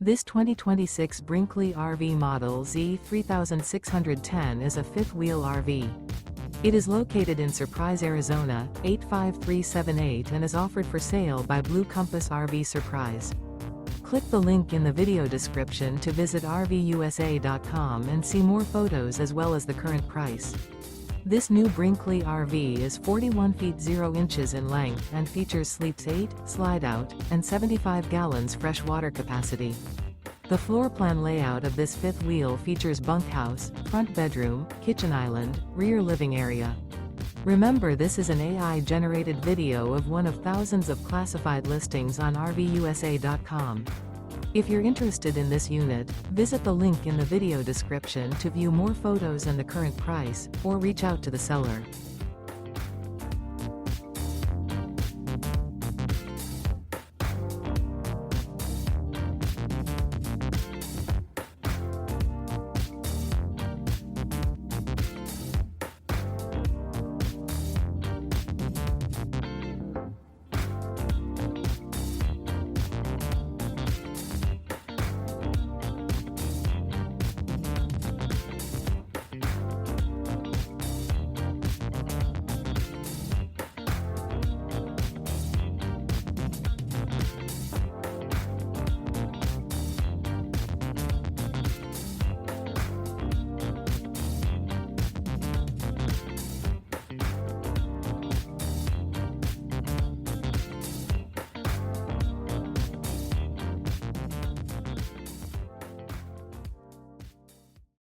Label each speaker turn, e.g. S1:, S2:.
S1: This 2026 Brinkley RV Model Z 3610 is a fifth-wheel RV. It is located in Surprise, Arizona, 85378 and is offered for sale by Blue Compass RV Surprise. Click the link in the video description to visit RVUSA.com and see more photos as well as the current price. This new Brinkley RV is 41 feet 0 inches in length and features sleeps 8, slide-out, and 75 gallons fresh water capacity. The floor plan layout of this fifth wheel features bunkhouse, front bedroom, kitchen island, rear living area. Remember, this is an AI-generated video of one of thousands of classified listings on RVUSA.com. If you're interested in this unit, visit the link in the video description to view more photos and the current price, or reach out to the seller.